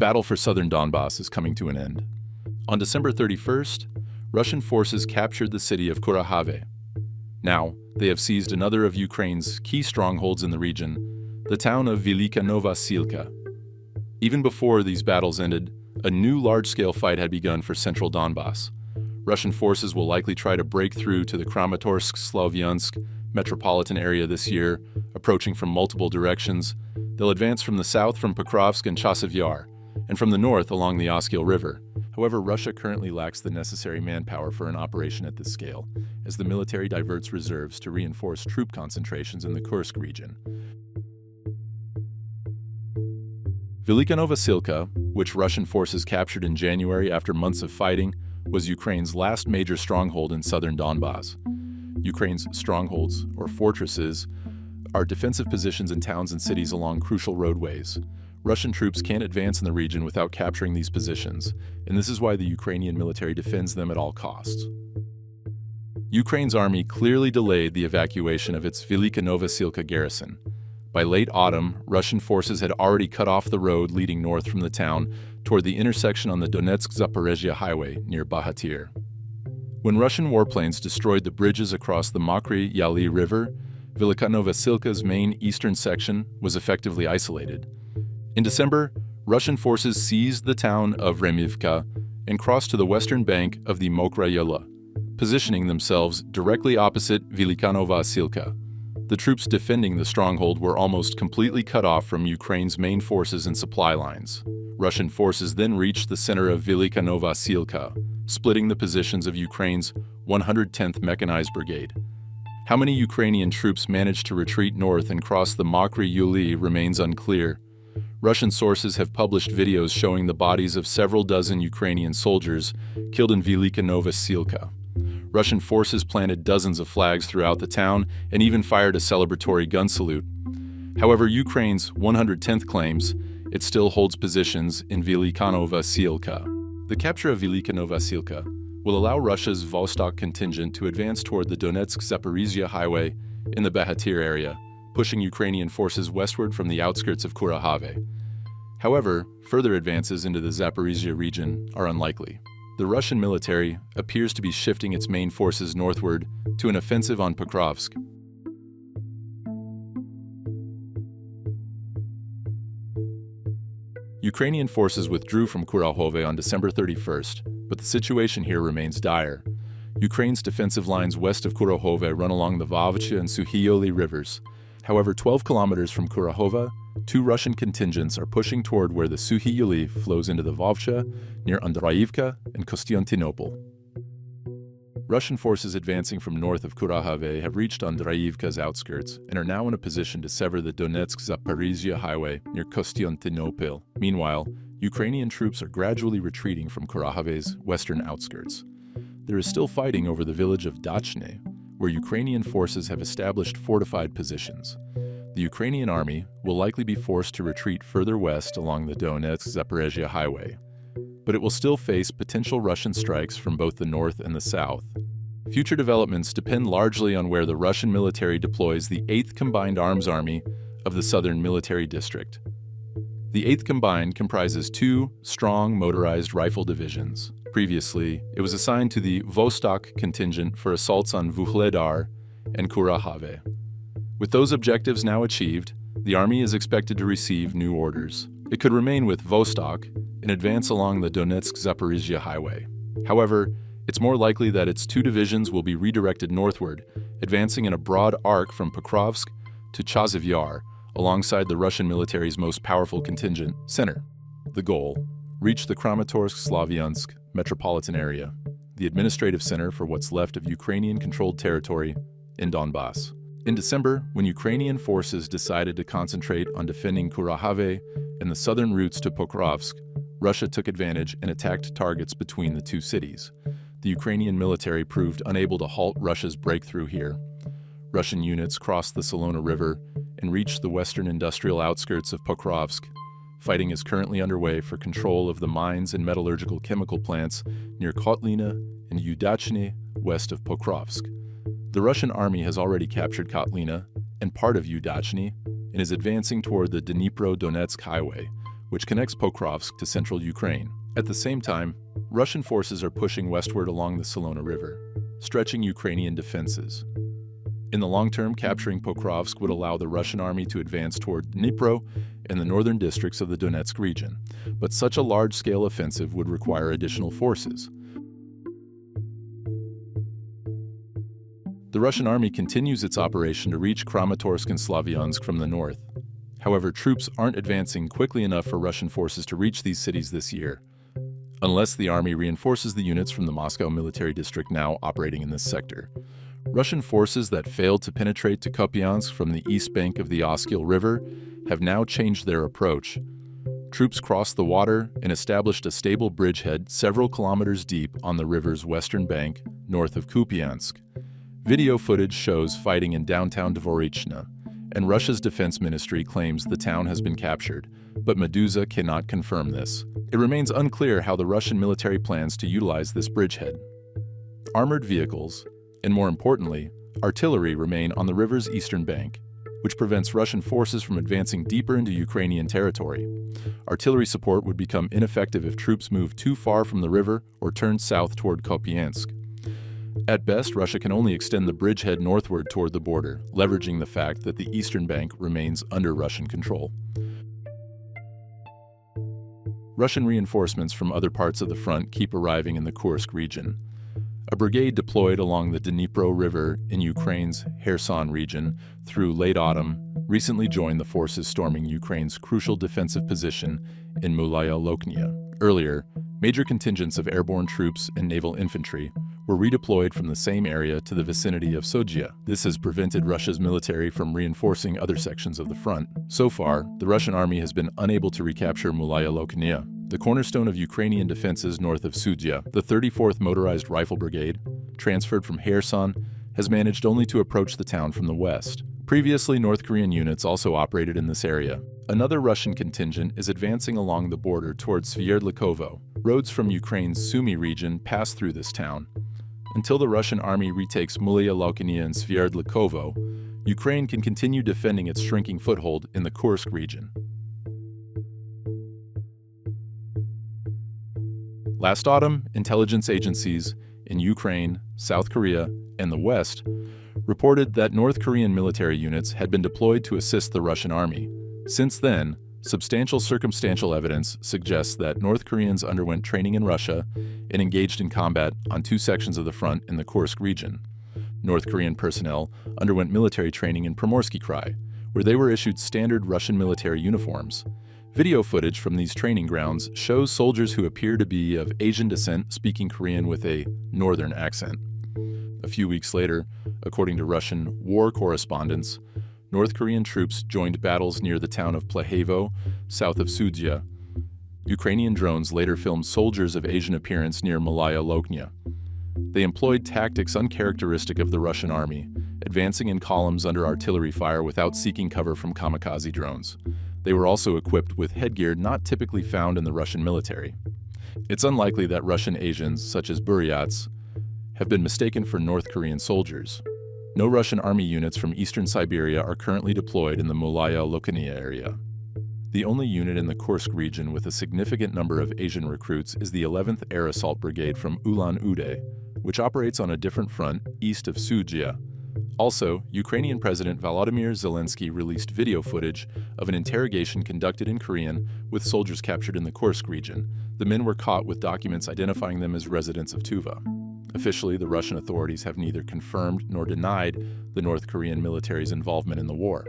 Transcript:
battle for southern Donbas is coming to an end. On December 31st, Russian forces captured the city of Kurakhove. Now, they have seized another of Ukraine's key strongholds in the region, the town of Velyka Novosilka. Even before these battles ended, a new large-scale fight had begun for central Donbas. Russian forces will likely try to break through to the Kramatorsk Sloviansk metropolitan area this year, approaching from multiple directions. They'll advance from the south from Pokrovsk and Chasiv Yar, and from the north along the Oskil River. However, Russia currently lacks the necessary manpower for an operation at this scale, as the military diverts reserves to reinforce troop concentrations in the Kursk region. Velyka Novosilka, which Russian forces captured in January after months of fighting, was Ukraine's last major stronghold in southern Donbas. Ukraine's strongholds, or fortresses, are defensive positions in towns and cities along crucial roadways. Russian troops can't advance in the region without capturing these positions, and this is why the Ukrainian military defends them at all costs. Ukraine's army clearly delayed the evacuation of its Velyka Novosilka garrison. By late autumn, Russian forces had already cut off the road leading north from the town toward the intersection on the Donetsk-Zaporizhia highway near Bahatir. When Russian warplanes destroyed the bridges across the Mokry Yali River, Velyka Novosilka's main eastern section was effectively isolated. In December, Russian forces seized the town of Remivka and crossed to the western bank of the Mokra Yala, positioning themselves directly opposite Velyka Novosilka. The troops defending the stronghold were almost completely cut off from Ukraine's main forces and supply lines. Russian forces then reached the center of Velyka Novosilka, splitting the positions of Ukraine's 110th Mechanized Brigade. How many Ukrainian troops managed to retreat north and cross the Mokry Yuli remains unclear. Russian sources have published videos showing the bodies of several dozen Ukrainian soldiers killed in Velyka Novosilka. Russian forces planted dozens of flags throughout the town and even fired a celebratory gun salute. However, Ukraine's 110th claims it still holds positions in Velyka Novosilka. The capture of Velyka Novosilka will allow Russia's Vostok contingent to advance toward the Donetsk-Zaporizhia highway in the Bahatir area, pushing Ukrainian forces westward from the outskirts of Kurakhove. However, further advances into the Zaporizhia region are unlikely. The Russian military appears to be shifting its main forces northward to an offensive on Pokrovsk. Ukrainian forces withdrew from Kurakhove on December 31st, but the situation here remains dire. Ukraine's defensive lines west of Kurakhove run along the Vovcha and Suhyoli rivers. However, 12 kilometers from Kurakhove, two Russian contingents are pushing toward where the Suhyoli flows into the Vovcha near Andreyivka and Kostiantynopol. Russian forces advancing from north of Kurakhove have reached Andreyivka's outskirts and are now in a position to sever the Donetsk-Zaporizhia highway near Kostiantynopol. Meanwhile, Ukrainian troops are gradually retreating from Kurakhove's western outskirts. There is still fighting over the village of Dachne, where Ukrainian forces have established fortified positions. The Ukrainian army will likely be forced to retreat further west along the Donetsk-Zaporizhia highway, but it will still face potential Russian strikes from both the north and the south. Future developments depend largely on where the Russian military deploys the 8th Combined Arms Army of the Southern Military District. The 8th Combined comprises two strong motorized rifle divisions. Previously, it was assigned to the Vostok contingent for assaults on Vuhledar and Kurakhove. With those objectives now achieved, the army is expected to receive new orders. It could remain with Vostok and advance along the Donetsk-Zaporizhia highway. However, it's more likely that its two divisions will be redirected northward, advancing in a broad arc from Pokrovsk to Chasiv Yar, alongside the Russian military's most powerful contingent, center. The goal: reach the Kramatorsk-Sloviansk metropolitan area, the administrative center for what's left of Ukrainian-controlled territory in Donbas. In December, when Ukrainian forces decided to concentrate on defending Kurakhove and the southern routes to Pokrovsk, Russia took advantage and attacked targets between the two cities. The Ukrainian military proved unable to halt Russia's breakthrough here. Russian units crossed the Salona River and reached the western industrial outskirts of Pokrovsk. Fighting is currently underway for control of the mines and metallurgical chemical plants near Kotlina and Udachny, west of Pokrovsk. The Russian army has already captured Kotlina and part of Udachny and is advancing toward the Dnipro Donetsk highway, which connects Pokrovsk to central Ukraine. At the same time, Russian forces are pushing westward along the Salona River, stretching Ukrainian defenses. In the long term, capturing Pokrovsk would allow the Russian army to advance toward Dnipro and the northern districts of the Donetsk region, but such a large-scale offensive would require additional forces. The Russian army continues its operation to reach Kramatorsk and Sloviansk from the north. However, troops aren't advancing quickly enough for Russian forces to reach these cities this year, unless the army reinforces the units from the Moscow military district now operating in this sector. Russian forces that failed to penetrate to Kupiansk from the east bank of the Oskil River have now changed their approach. Troops crossed the water and established a stable bridgehead several kilometers deep on the river's western bank, north of Kupiansk. Video footage shows fighting in downtown Dvorichna, and Russia's defense ministry claims the town has been captured, but Meduza cannot confirm this. It remains unclear how the Russian military plans to utilize this bridgehead. Armored vehicles, and more importantly, artillery remain on the river's eastern bank, which prevents Russian forces from advancing deeper into Ukrainian territory. Artillery support would become ineffective if troops move too far from the river or turn south toward Kupiansk. At best, Russia can only extend the bridgehead northward toward the border, leveraging the fact that the eastern bank remains under Russian control. Russian reinforcements from other parts of the front keep arriving in the Kursk region. A brigade deployed along the Dnipro River in Ukraine's Kherson region through late autumn recently joined the forces storming Ukraine's crucial defensive position in Mulaya Loknia. Earlier, major contingents of airborne troops and naval infantry were redeployed from the same area to the vicinity of Sodzia. This has prevented Russia's military from reinforcing other sections of the front. So far, the Russian army has been unable to recapture Mulaya Loknia, the cornerstone of Ukrainian defenses north of Sodzia. The 34th Motorized Rifle Brigade, transferred from Kherson, has managed only to approach the town from the west. Previously, North Korean units also operated in this area. Another Russian contingent is advancing along the border towards Sverdlovsk. Roads from Ukraine's Sumy region pass through this town. Until the Russian army retakes Mulaya Loknia and Sverdlovsk, Ukraine can continue defending its shrinking foothold in the Kursk region. Last autumn, intelligence agencies in Ukraine, South Korea, and the West reported that North Korean military units had been deployed to assist the Russian army. Since then, substantial circumstantial evidence suggests that North Koreans underwent training in Russia and engaged in combat on two sections of the front in the Kursk region. North Korean personnel underwent military training in Primorsky Krai, where they were issued standard Russian military uniforms. Video footage from these training grounds shows soldiers who appear to be of Asian descent speaking Korean with a northern accent. A few weeks later, according to Russian war correspondents, North Korean troops joined battles near the town of Plahevo, south of Sodzia. Ukrainian drones later filmed soldiers of Asian appearance near Mulaya Loknia. They employed tactics uncharacteristic of the Russian army, advancing in columns under artillery fire without seeking cover from kamikaze drones. They were also equipped with headgear not typically found in the Russian military. It's unlikely that Russian Asians, such as Buryats, have been mistaken for North Korean soldiers. No Russian army units from eastern Siberia are currently deployed in the Mulaya Loknia area. The only unit in the Kursk region with a significant number of Asian recruits is the 11th Air Assault Brigade from Ulan-Ude, which operates on a different front east of Sodzia. Also, Ukrainian President Volodymyr Zelensky released video footage of an interrogation conducted in Korean with soldiers captured in the Kursk region. The men were caught with documents identifying them as residents of Tuva. Officially, the Russian authorities have neither confirmed nor denied the North Korean military's involvement in the war.